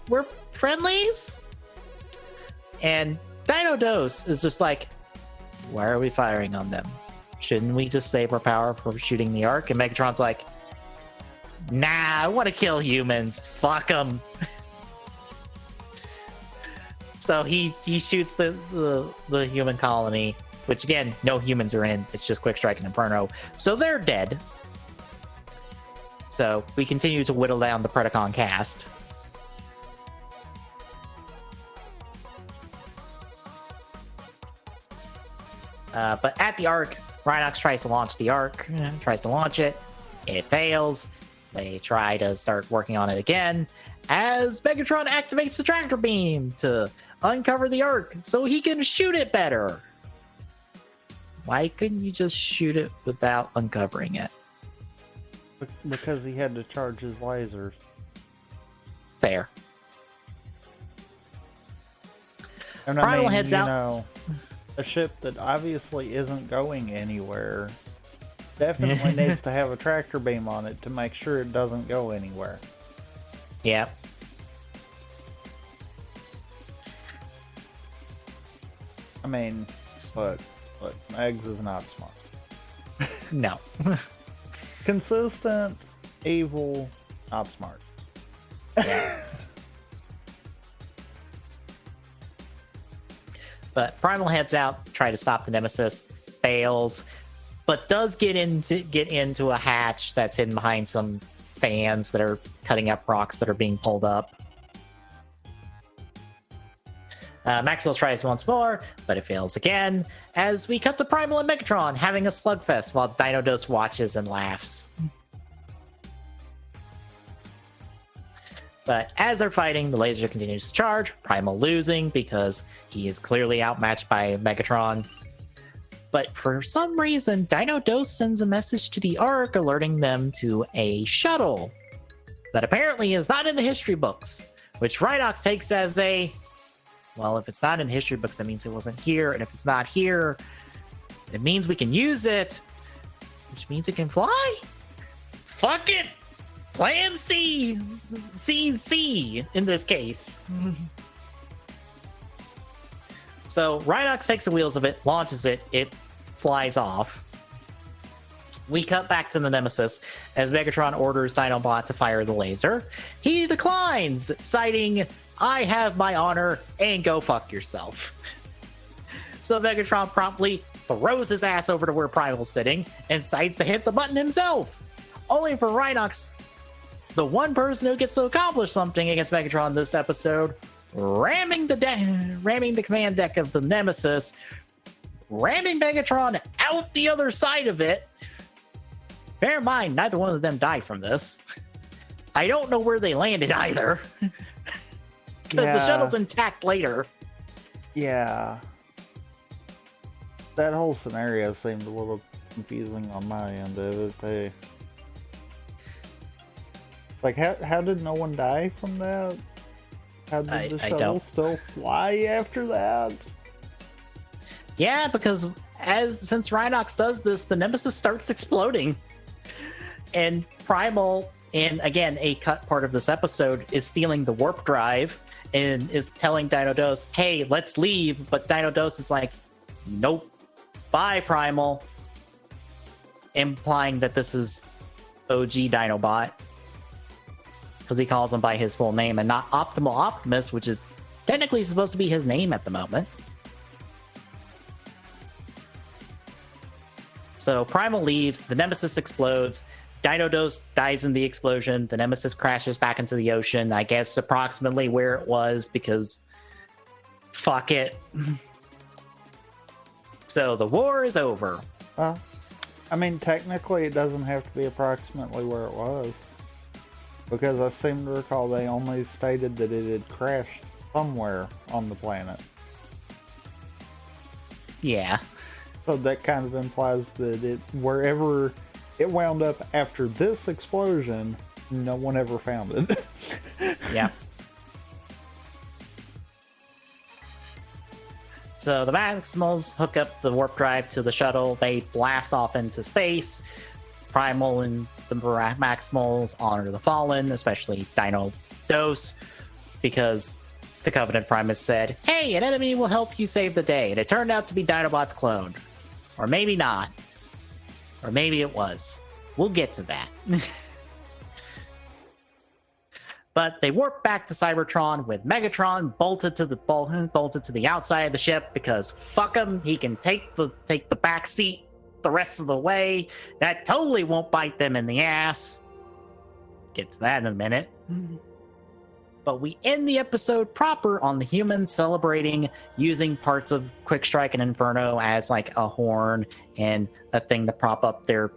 S1: We're friendlies? And Dino Dose is just like, why are we firing on them? Shouldn't we just save our power for shooting the Ark? And Megatron's like, nah, I want to kill humans. Fuck them. So he shoots the human colony, which again, no humans are in. It's just Quickstrike and Inferno. So they're dead. So we continue to whittle down the Predacon cast. But at the Ark, Rhinox tries to launch the Ark, tries to launch it. It fails. They try to start working on it again as Megatron activates the tractor beam to uncover the Ark so he can shoot it better. Why couldn't you just shoot it without uncovering it?
S2: Because he had to charge his lasers.
S1: Fair.
S2: And Primal heads out. A ship that obviously isn't going anywhere definitely needs to have a tractor beam on it to make sure it doesn't go anywhere.
S1: Yeah.
S2: I mean, look, Eggs is not smart.
S1: No.
S2: Consistent, evil, not smart.
S1: Yeah. But Primal heads out, try to stop the Nemesis, fails, but does get into a hatch that's hidden behind some fans that are cutting up rocks that are being pulled up. Maxwell tries once more, but it fails again, as we cut to Primal and Megatron having a slugfest while Dino Dose watches and laughs. But as they're fighting, the laser continues to charge, Primal losing because he is clearly outmatched by Megatron. But for some reason, Dino Dose sends a message to the Ark alerting them to a shuttle that apparently is not in the history books, which Rhinox takes as a, well, if it's not in history books, that means it wasn't here, and if it's not here, it means we can use it, which means it can fly? Fuck it! Plan C! C in this case. So Rhinox takes the wheels of it, launches it, it flies off. We cut back to the Nemesis as Megatron orders Dinobot to fire the laser. He declines, citing, I have my honor, and go fuck yourself. So Megatron promptly throws his ass over to where Primal's sitting and decides to hit the button himself. Only for Rhinox, the one person who gets to accomplish something against Megatron this episode, ramming the command deck of the Nemesis, ramming Megatron out the other side of it. Bear in mind, neither one of them died from this. I don't know where they landed either. Because the shuttle's intact later. Yeah.
S2: That whole scenario seemed a little confusing on my end of it. Like, how did no one die from that? How did the shuttle still fly after that?
S1: Yeah, because since Rhinox does this, the Nemesis starts exploding. And Primal, in, again, a cut part of this episode, is stealing the warp drive and is telling Dino Dose, hey, let's leave. But Dino Dose is like, nope, bye, Primal. Implying that this is OG Dinobot. Because he calls him by his full name and not Optimal Optimus, which is technically supposed to be his name at the moment. So Primal leaves, the Nemesis explodes, Dinodos dies in the explosion. The Nemesis crashes back into the ocean. I guess approximately where it was because fuck it. So the war is over.
S2: I mean, technically, it doesn't have to be approximately where it was. Because I seem to recall they only stated that it had crashed somewhere on the planet.
S1: Yeah.
S2: So that kind of implies that wherever it wound up after this explosion, no one ever found it.
S1: Yeah. So the Maximals hook up the warp drive to the shuttle. They blast off into space. Primal and the Maximals honor the Fallen, especially Dino Dos, because the Covenant Primus said, hey, an enemy will help you save the day. And it turned out to be Dinobot's clone. Or maybe not. Or maybe it was. We'll get to that. But they warp back to Cybertron with Megatron bolted to the outside of the ship because fuck him, he can take the back seat the rest of the way. That totally won't bite them in the ass. Get to that in a minute. But we end the episode proper on the humans celebrating using parts of Quick Strike and Inferno as like a horn and a thing to prop up their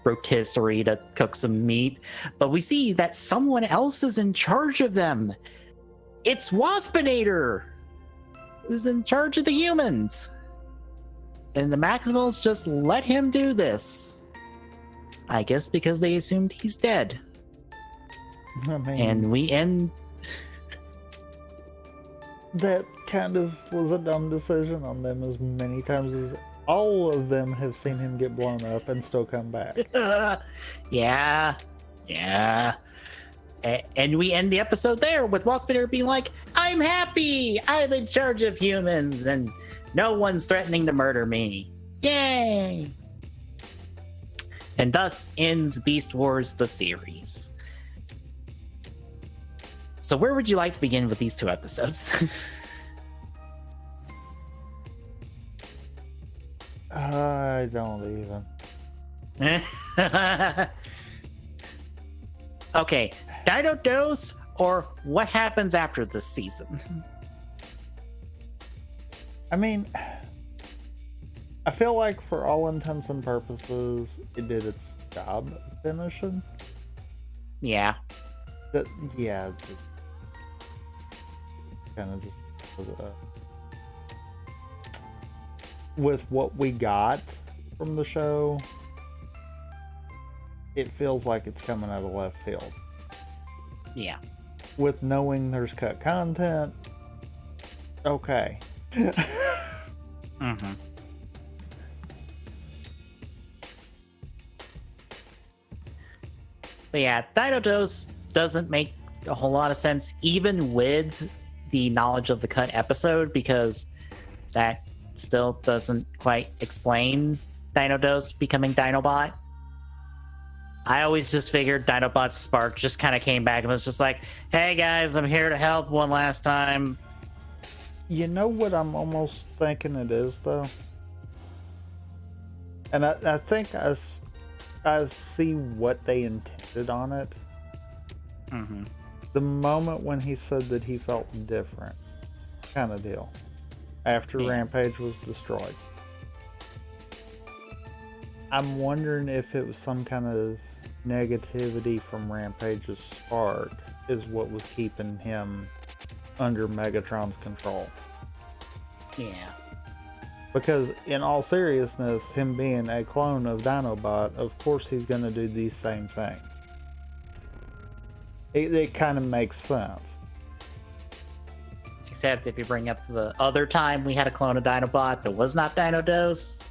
S1: rotisserie to cook some meat. But we see that someone else is in charge of them. It's Waspinator, who's in charge of the humans. And the Maximals just let him do this. I guess because they assumed he's dead.
S2: I mean,
S1: and we end...
S2: That kind of was a dumb decision on them as many times as all of them have seen him get blown up and still come back.
S1: Yeah. And we end the episode there with Waspinator being like, I'm happy! I'm in charge of humans, and no one's threatening to murder me. Yay! And thus ends Beast Wars the series. So where would you like to begin with these two episodes?
S2: I don't even.
S1: Okay, Dino Dose or what happens after this season?
S2: I mean, I feel like for all intents and purposes, it did its job finishing.
S1: Yeah.
S2: Kind of just with what we got from the show, it feels like it's coming out of left field.
S1: Yeah.
S2: With knowing there's cut content, okay.
S1: Mm-hmm. But yeah, Dino Dose doesn't make a whole lot of sense, even with the knowledge of the cut episode, because that still doesn't quite explain Dino Dose becoming Dinobot. I always just figured Dinobot's spark just kind of came back and was just like, hey guys, I'm here to help one last time.
S2: You know what I'm almost thinking it is, though? And I think I see what they intended on it.
S1: Mm-hmm.
S2: The moment when he said that he felt different, kind of deal, after Rampage was destroyed. I'm wondering if it was some kind of negativity from Rampage's spark is what was keeping him under Megatron's control.
S1: Yeah.
S2: Because in all seriousness, him being a clone of Dinobot, of course he's going to do the same thing. It kind of makes sense.
S1: Except if you bring up the other time we had a clone of Dinobot that was not Dino Dose.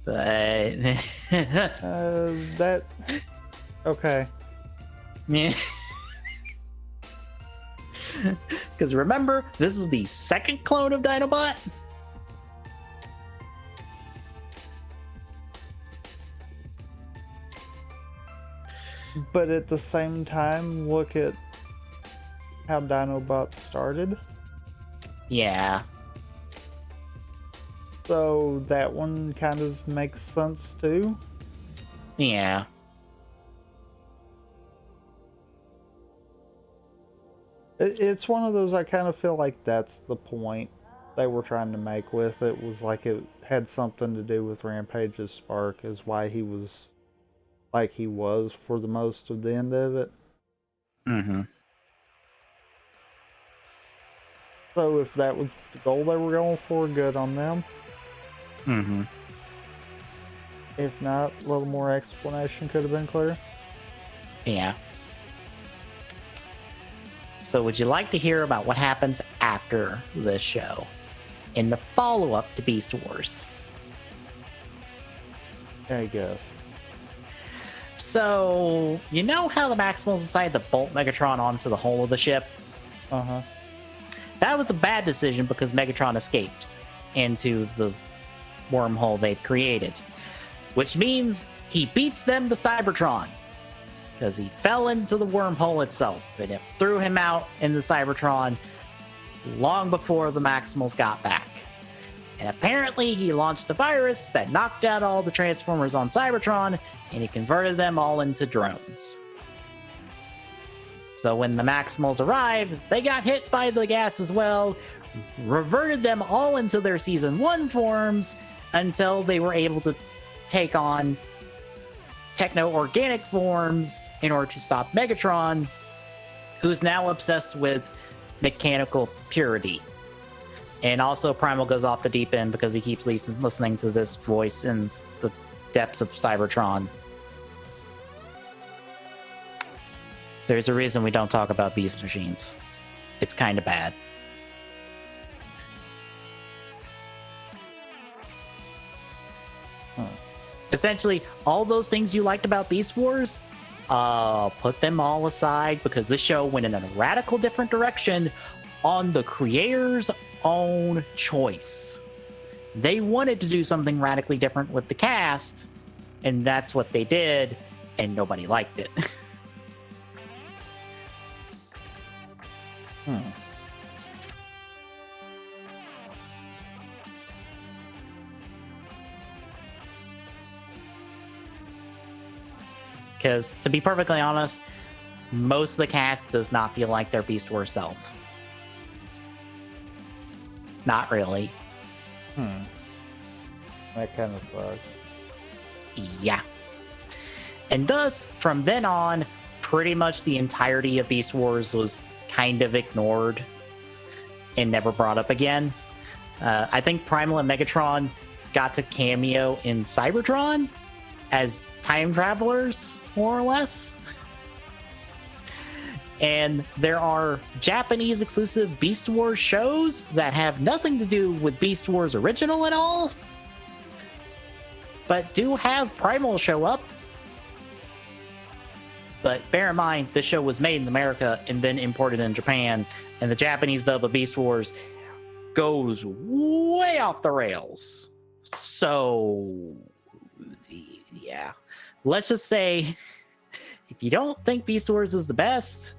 S1: But...
S2: that... Okay.
S1: Yeah. Because remember, this is the second clone of Dinobot.
S2: But at the same time, look at how Dinobot started.
S1: Yeah.
S2: So that one kind of makes sense too.
S1: Yeah.
S2: It's one of those, I kind of feel like that's the point they were trying to make with it, was like it had something to do with Rampage's spark, is why he was like he was for the most of the end of it.
S1: Mm-hmm.
S2: So if that was the goal they were going for, good on them.
S1: Mm-hmm.
S2: If not, a little more explanation could have been clear.
S1: Yeah. So would you like to hear about what happens after this show? In the follow-up to Beast Wars?
S2: I guess.
S1: So, you know how the Maximals decided to bolt Megatron onto the hull of the ship?
S2: Uh-huh.
S1: That was a bad decision because Megatron escapes into the wormhole they've created. Which means he beats them to Cybertron. Because he fell into the wormhole itself, and it threw him out in the Cybertron long before the Maximals got back. And apparently he launched a virus that knocked out all the Transformers on Cybertron, and he converted them all into drones. So when the Maximals arrived, they got hit by the gas as well, reverted them all into their Season 1 forms until they were able to take on techno-organic forms in order to stop Megatron, who's now obsessed with mechanical purity. And also Primal goes off the deep end because he keeps listening to this voice in the depths of Cybertron. There's a reason we don't talk about beast machines. It's kind of bad. Essentially, all those things you liked about Beast Wars, put them all aside because this show went in a radical different direction on the creator's own choice. They wanted to do something radically different with the cast, and that's what they did, and nobody liked it. Because, to be perfectly honest, most of the cast does not feel like their Beast Wars self. Not really.
S2: That kind of sucks.
S1: Yeah. And thus, from then on, pretty much the entirety of Beast Wars was kind of ignored and never brought up again. I think Primal and Megatron got to cameo in Cybertron as time travelers, more or less. And there are Japanese exclusive Beast Wars shows that have nothing to do with Beast Wars original at all, but do have Primal show up. But bear in mind, this show was made in America and then imported in Japan, and the Japanese dub of Beast Wars goes way off the rails. So, yeah. Let's just say, if you don't think Beast Wars is the best,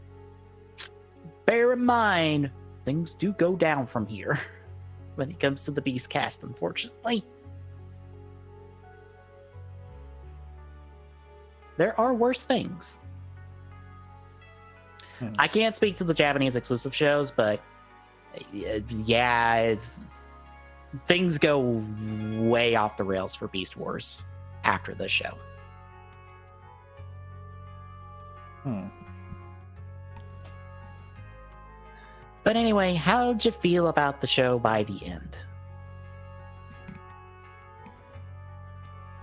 S1: bear in mind, things do go down from here when it comes to the Beast cast, unfortunately. There are worse things. I can't speak to the Japanese exclusive shows, but yeah, things go way off the rails for Beast Wars after this show. But anyway, how'd you feel about the show by the end?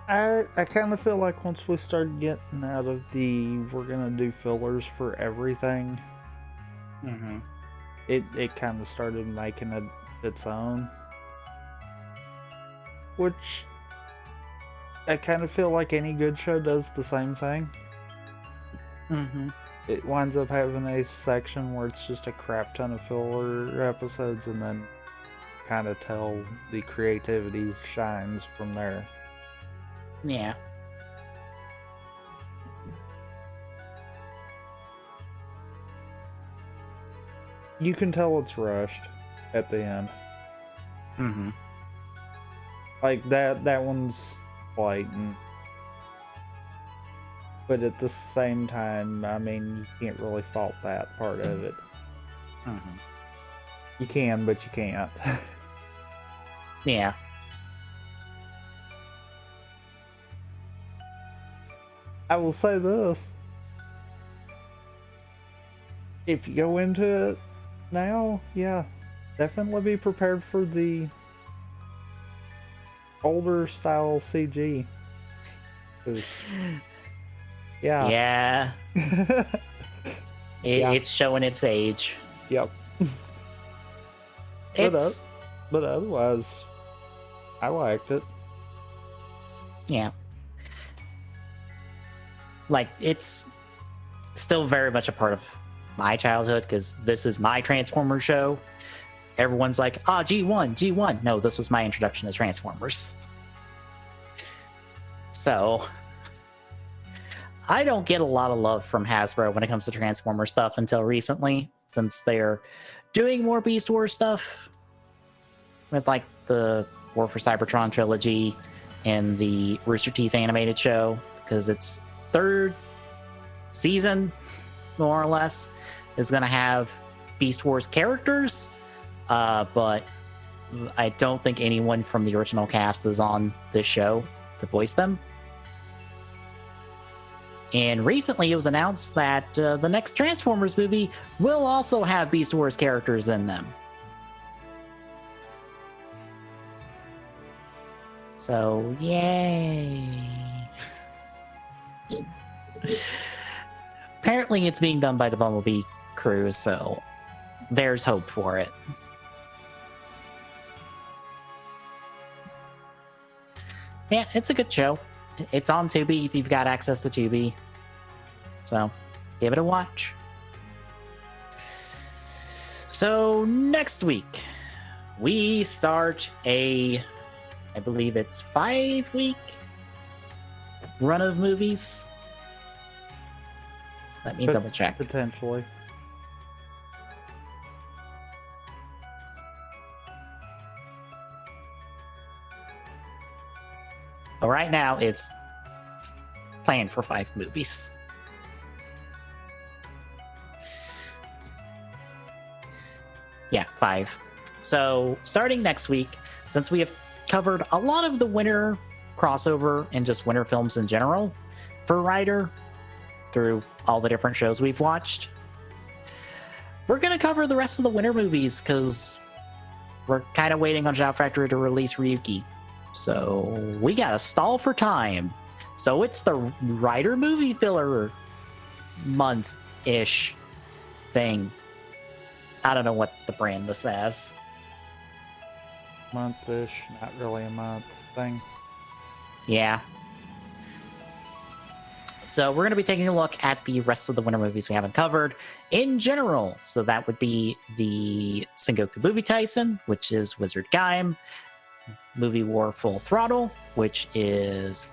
S2: I kind of feel like once we started getting out of the we're gonna do fillers for everything, it kind of started making it its own. Which I kind of feel like any good show does the same thing. It winds up having a section where it's just a crap ton of filler episodes, and then kind of tell the creativity shines from there.
S1: Yeah.
S2: You can tell it's rushed at the end. Like that one's blatant. But at the same time, I mean, you can't really fault that part of it.
S1: Mm-hmm.
S2: You can, but you can't.
S1: Yeah.
S2: I will say this. If you go into it now, yeah, definitely be prepared for the older style CG. Yeah.
S1: Yeah. It's showing its age.
S2: Yep. But otherwise, I liked it.
S1: Yeah. Like, it's still very much a part of my childhood because this is my Transformers show. Everyone's like, G1. No, this was my introduction to Transformers. So I don't get a lot of love from Hasbro when it comes to Transformer stuff until recently, since they're doing more Beast Wars stuff with like the War for Cybertron trilogy and the Rooster Teeth animated show, because its third season, more or less, is going to have Beast Wars characters, but I don't think anyone from the original cast is on this show to voice them. And recently it was announced that the next Transformers movie will also have Beast Wars characters in them. So, yay. Apparently it's being done by the Bumblebee crew, so there's hope for it. Yeah, it's a good show. It's on Tubi if you've got access to Tubi. So, give it a watch. So, next week, we start I believe it's 5-week run of movies. Let me double check.
S2: Potentially.
S1: But right now, it's planned for 5 movies. Yeah, 5. So, starting next week, since we have covered a lot of the winter crossover and just winter films in general for Rider through all the different shows we've watched, we're going to cover the rest of the winter movies because we're kind of waiting on Shout Factory to release Ryuki. So we got to stall for time. So it's the Rider movie filler month-ish thing. I don't know what the brand this as.
S2: Month-ish, not really a month thing.
S1: Yeah. So we're going to be taking a look at the rest of the winter movies we haven't covered in general. So that would be the Sengoku Movie Tyson, which is Wizard Gaim, Movie War Full Throttle, which is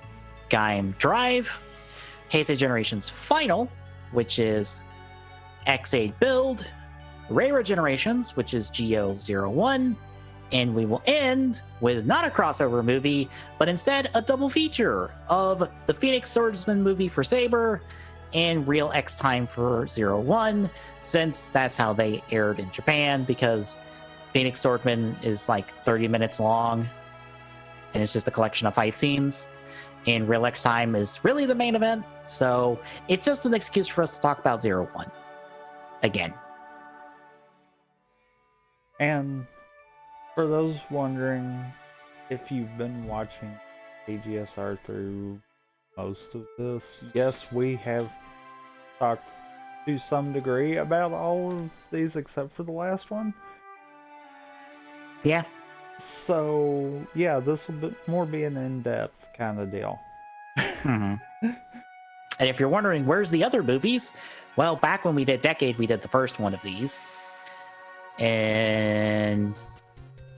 S1: Gaim Drive, Heisei Generations Final, which is X8 Build, Reira Generations, which is GO01, and we will end with not a crossover movie, but instead a double feature of the Phoenix Swordsman movie for Saber and Real X Time for 01, since that's how they aired in Japan, because Phoenix Swordsman is like 30 minutes long, and it's just a collection of fight scenes, and Real X Time is really the main event, so it's just an excuse for us to talk about 01 again.
S2: And for those wondering if you've been watching AGSR through most of this, yes, we have talked to some degree about all of these except for the last one.
S1: Yeah.
S2: So, yeah, this will be an in-depth kind of deal.
S1: Mm-hmm. And if you're wondering, where's the other movies? Well, back when we did Decade, we did the first one of these. And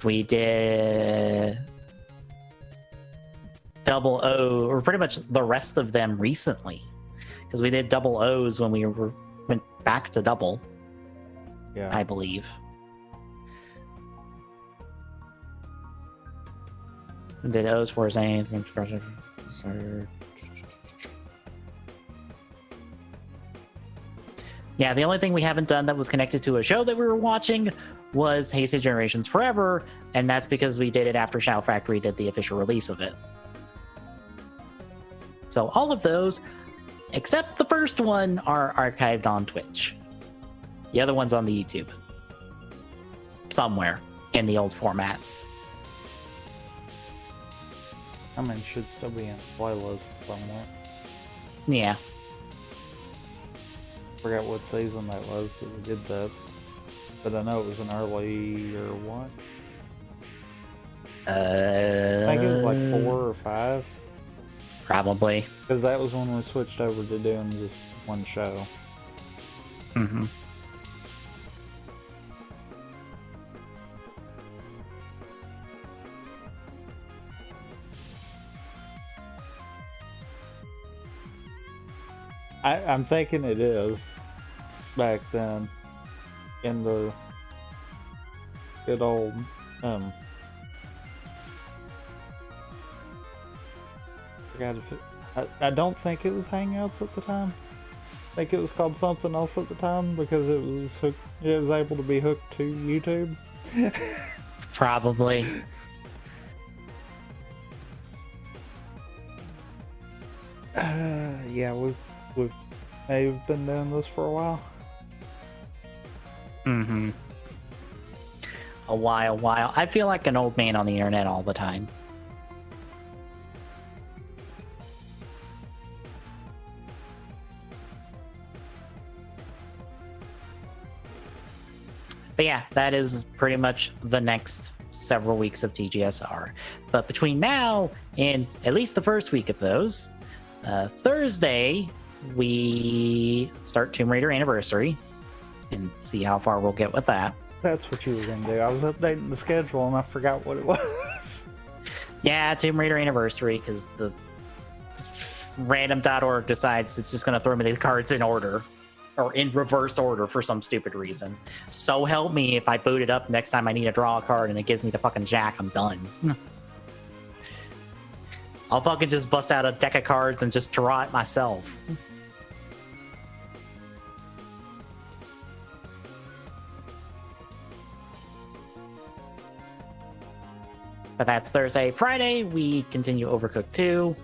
S1: we did Double O, or pretty much the rest of them recently. Because we did Double O's when we went back to Double,
S2: yeah,
S1: I believe. Did O's for his name. Yeah, the only thing we haven't done that was connected to a show that we were watching was Heisei Generations Forever, and that's because we did it after Shout Factory did the official release of it. So all of those, except the first one, are archived on Twitch. The other one's on the YouTube. Somewhere in the old format.
S2: I mean, it should still be in a playlist somewhere.
S1: Yeah.
S2: Forgot what season that was that we did that. But I know it was an earlier one. I think it was like 4 or 5.
S1: Probably.
S2: Because that was when we switched over to doing just one show.
S1: Mm-hmm.
S2: I'm thinking it is back then in the good old forgot if I don't think it was Hangouts at the time. I think it was called something else at the time because it was able to be hooked to YouTube.
S1: Probably.
S2: Yeah, we've been doing this for a while.
S1: Mm-hmm. A while. I feel like an old man on the internet all the time. But yeah, that is pretty much the next several weeks of TGSR. But between now and at least the first week of those, Thursday, we start Tomb Raider Anniversary and see how far we'll get with that.
S2: That's what you were going to do. I was updating the schedule and I forgot what it was.
S1: Yeah, Tomb Raider Anniversary, because the random.org decides it's just going to throw me the cards in order. Or in reverse order for some stupid reason. So help me if I boot it up next time I need to draw a card and it gives me the fucking jack, I'm done. I'll fucking just bust out a deck of cards and just draw it myself. But that's Thursday. Friday, we continue Overcooked 2.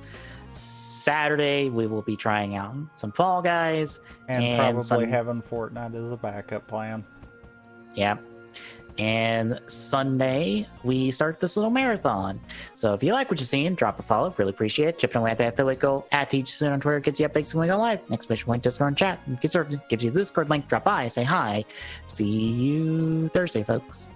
S1: Saturday, we will be trying out some Fall Guys.
S2: And probably having Fortnite as a backup plan.
S1: Yeah. And Sunday, we start this little marathon. So if you like what you're seeing, drop a follow. Really appreciate it. Chipping away at that affiliate goal at Teach Soon on Twitter. Gets you updates when we go live. Exclamation point, Discord, and chat. Gives you the Discord link. Drop by, say hi. See you Thursday, folks.